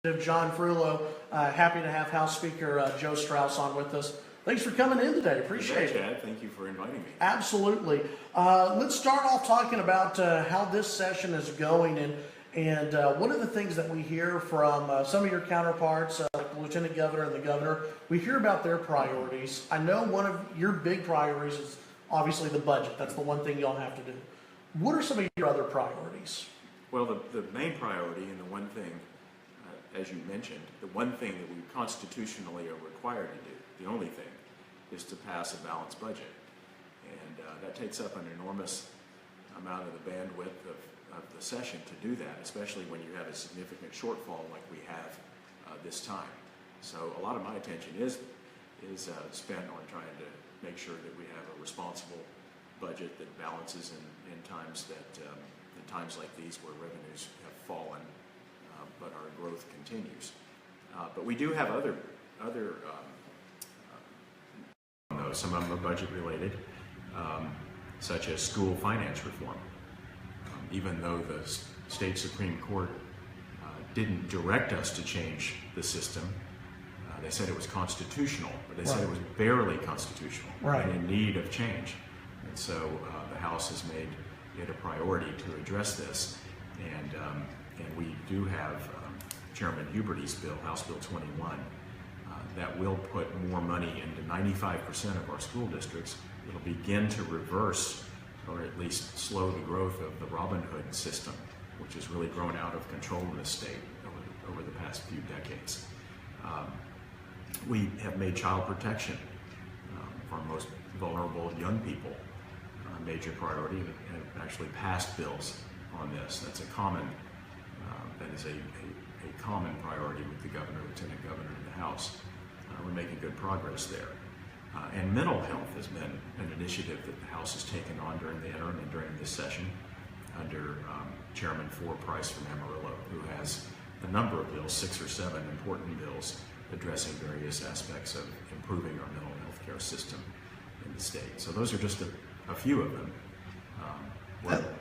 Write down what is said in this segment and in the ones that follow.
John Frullo, happy to have House Speaker Joe Straus on with us. Thanks for coming in today. Appreciate it. Chad, thank you for inviting me. Absolutely. Let's start off talking about how this session is going, and one of the things that we hear from some of your counterparts, like the Lieutenant Governor and the Governor, we hear about their priorities. I know one of your big priorities is obviously the budget. That's the one thing y'all have to do. What are some of your other priorities? Well, the main priority and the one thing, as you mentioned, the one thing that we constitutionally are required to do, the only thing, is to pass a balanced budget. And that takes up an enormous amount of the bandwidth of the session to do that, especially when you have a significant shortfall like we have this time. So a lot of my attention is spent on trying to make sure that we have a responsible budget that balances in times like these where revenues have fallen, but our growth continues. But we do have other some of them are budget related, such as school finance reform. Even though the state Supreme Court didn't direct us to change the system, they said it was constitutional, but they said it was barely constitutional and in need of change. And so the House has made it a priority to address this, and we do have Chairman Huberty's bill, House Bill 21, that will put more money into 95% of our school districts. It'll begin to reverse, or at least slow the growth of the Robin Hood system, which has really grown out of control in this state over the past few decades. We have made child protection for our most vulnerable young people a major priority, and have actually passed bills on this. That's a common, that is a common priority with the Governor, Lieutenant Governor, in the House. We're making good progress there. And mental health has been an initiative that the House has taken on during the interim and during this session under Chairman Ford Price from Amarillo, who has a number of bills, 6 or 7 important bills addressing various aspects of improving our mental health care system in the state. So those are just a few of them.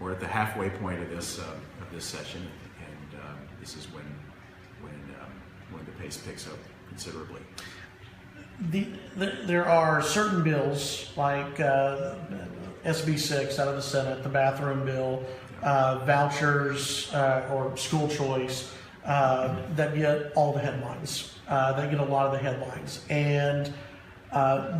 We're at the halfway point of this session, and this is when the pace picks up considerably. There are certain bills like SB 6 out of the Senate, the bathroom bill, vouchers or school choice that get all the headlines. They get a lot of the headlines, and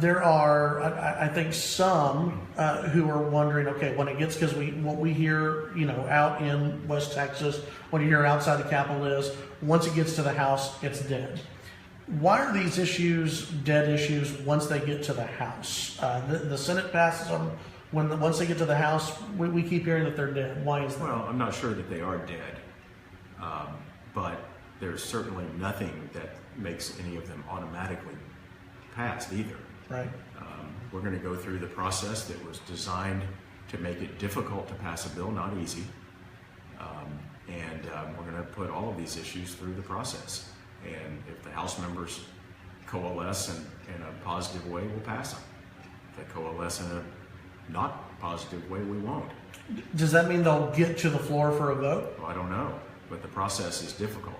there are, I think, some who are wondering, okay, when it gets, because what we hear, out in West Texas, what you hear outside the Capitol is, once it gets to the House, it's dead. Why are these issues dead issues once they get to the House? The Senate passes them. Once they get to the House, we keep hearing that they're dead. Why is that? Well, I'm not sure that they are dead, but there's certainly nothing that makes any of them automatically passed either. Right. We're going to go through the process that was designed to make it difficult to pass a bill, not easy. And we're going to put all of these issues through the process. And if the House members coalesce in a positive way, we'll pass them. If they coalesce in a not positive way, we won't. Does that mean they'll get to the floor for a vote? Well, I don't know, but the process is difficult.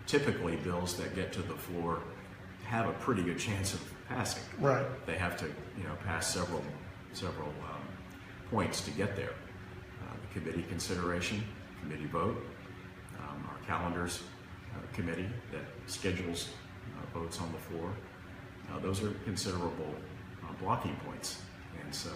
Typically, bills that get to the floor have a pretty good chance of passing. Right. They have to, pass several points to get there. The committee consideration, committee vote, our calendars committee that schedules votes on the floor. Those are considerable blocking points. And so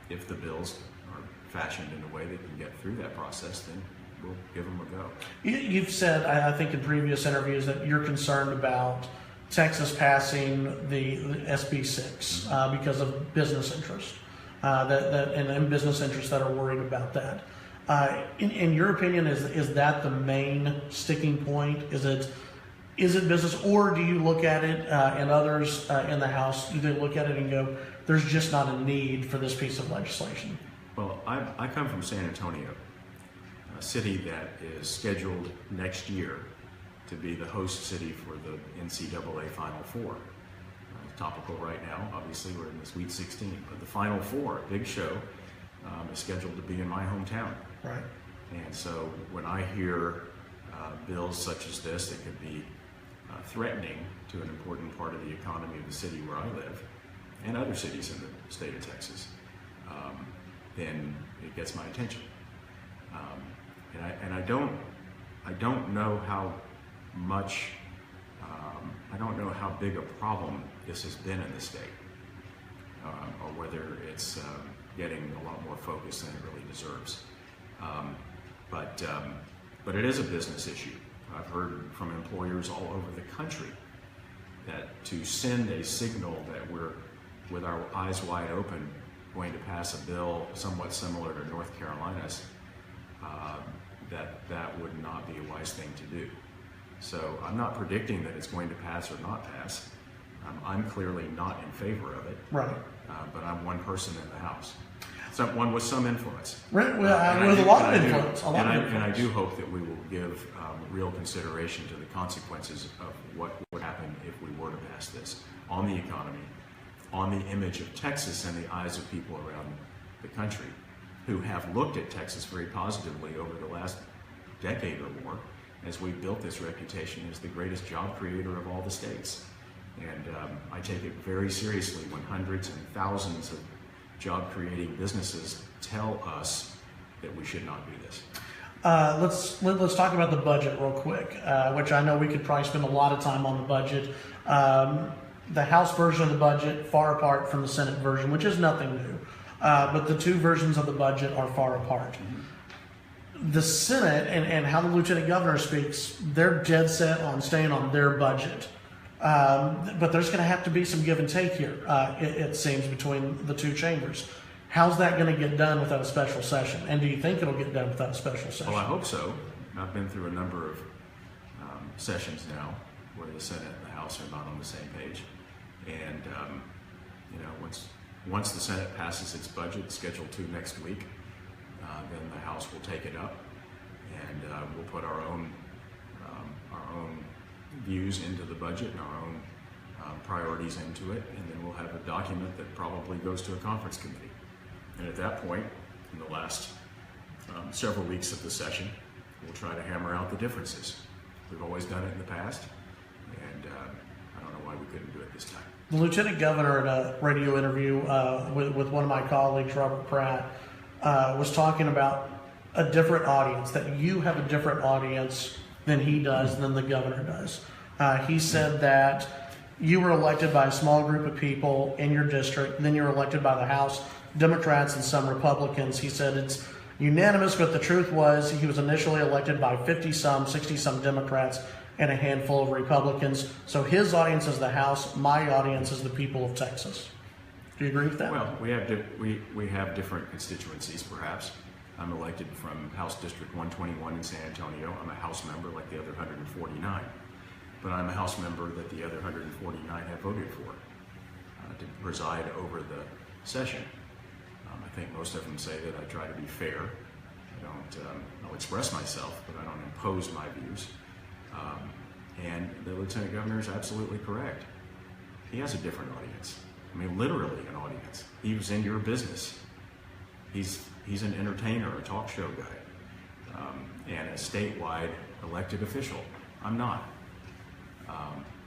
if the bills are fashioned in a way that can get through that process, then we'll give them a go. You've said, I think in previous interviews, that you're concerned about Texas passing the SB 6 because of business interest, and business interests that are worried about that. In your opinion, is that the main sticking point? Is it business, or do you look at it, and others in the House, do they look at it and go, there's just not a need for this piece of legislation? Well, I come from San Antonio, a city that is scheduled next year to be the host city for the NCAA Final Four. Topical right now, obviously we're in the Sweet 16, but the Final Four, big show, is scheduled to be in my hometown. Right. And so when I hear bills such as this that could be threatening to an important part of the economy of the city where I live and other cities in the state of Texas, then it gets my attention. And I don't know how much, I don't know how big a problem this has been in the state, or whether it's getting a lot more focus than it really deserves. But it is a business issue. I've heard from employers all over the country that to send a signal that we're, with our eyes wide open, going to pass a bill somewhat similar to North Carolina's, that would not be a wise thing to do. So I'm not predicting that it's going to pass or not pass. I'm clearly not in favor of it. Right. But I'm one person in the House. One with some influence. Right. Well, with a lot of influence. And I do hope that we will give real consideration to the consequences of what would happen if we were to pass this on the economy, on the image of Texas and the eyes of people around the country who have looked at Texas very positively over the last decade or more as we built this reputation as the greatest job creator of all the states. And I take it very seriously when hundreds and thousands of job-creating businesses tell us that we should not do this. Let's talk about the budget real quick, which I know we could probably spend a lot of time on the budget. The House version of the budget far apart from the Senate version, which is nothing new, but the two versions of the budget are far apart. Mm-hmm. The Senate and how the Lieutenant Governor speaks, they're dead set on staying on their budget. But there's going to have to be some give and take here, it seems, between the two chambers. How's that going to get done without a special session? And do you think it'll get done without a special session? Well, I hope so. I've been through a number of sessions now where the Senate and the House are not on the same page. And, once the Senate passes its budget, scheduled to next week, then the House will take it up and we'll put our own views into the budget and our own priorities into it, and then we'll have a document that probably goes to a conference committee. And at that point, in the last several weeks of the session, we'll try to hammer out the differences. We've always done it in the past, and I don't know why we couldn't do it this time. The Lieutenant Governor, in a radio interview with one of my colleagues, Robert Pratt, was talking about a different audience, that you have a different audience than he does, than the governor does. He said that you were elected by a small group of people in your district, then you were elected by the House Democrats and some Republicans. He said it's unanimous, but the truth was he was initially elected by 50-some, 60-some Democrats and a handful of Republicans. So his audience is the House, my audience is the people of Texas. Do you agree with that? Well, we have different constituencies, perhaps. I'm elected from House District 121 in San Antonio. I'm a House member like the other 149. But I'm a House member that the other 149 have voted for to preside over the session. I think most of them say that I try to be fair. I'll express myself, but I don't impose my views. And the Lieutenant Governor is absolutely correct. He has a different audience. I mean, literally an audience. He was in your business. He's an entertainer, a talk show guy, and a statewide elected official. I'm not.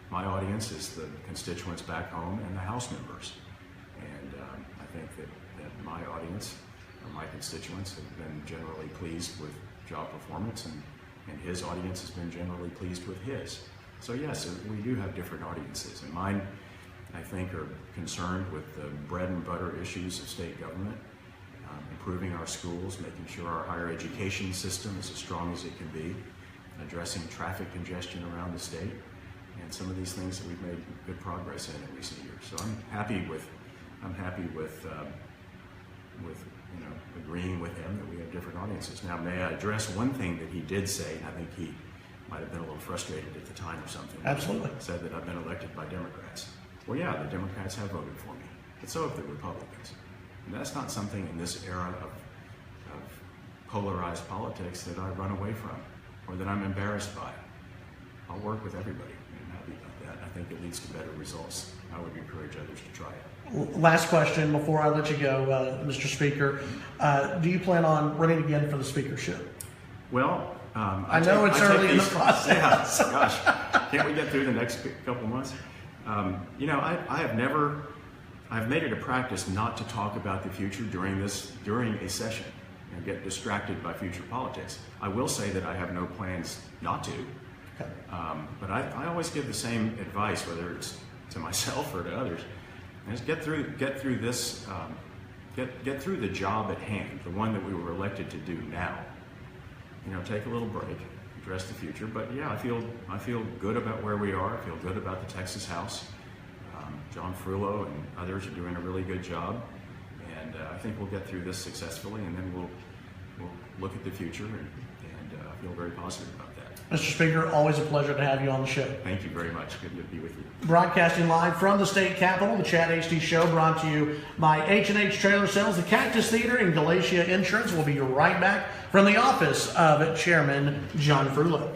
My audience is the constituents back home and the House members. And I think that my audience, or my constituents, have been generally pleased with job performance, and his audience has been generally pleased with his. So yes, we do have different audiences. And mine, I think, are concerned with the bread and butter issues of state government, improving our schools, making sure our higher education system is as strong as it can be, addressing traffic congestion around the state, and some of these things that we've made good progress in recent years. So I'm happy with agreeing with him that we have different audiences. Now, may I address one thing that he did say, and I think he might have been a little frustrated at the time or something. Absolutely. He said that I've been elected by Democrats. Well, yeah, the Democrats have voted for me, but so have the Republicans. And that's not something in this era of polarized politics that I run away from or that I'm embarrassed by. I'll work with everybody. I'm happy about that. I think it leads to better results. I would encourage others to try it. Last question before I let you go, Mr. Speaker. Do you plan on running again for the speakership? Well, I know it's early in the process. Yeah, gosh, can't we get through the next couple of months? You know, I've made it a practice not to talk about the future during a session and get distracted by future politics. I will say that I have no plans not to, Okay. but I always give the same advice, whether it's to myself or to others. And just get through this, get through the job at hand, the one that we were elected to do now. You know, take a little break, address the future. But yeah, I feel good about where we are. I feel good about the Texas House. John Frullo and others are doing a really good job, and I think we'll get through this successfully, and then we'll look at the future, and I feel very positive about that. Mr. Speaker, always a pleasure to have you on the show. Thank you very much. Good to be with you. Broadcasting live from the state capitol, the Chad Hasty Show, brought to you by H&H Trailer Sales, the Cactus Theater, and Galatia Insurance. We'll be right back from the office of Chairman John Frullo.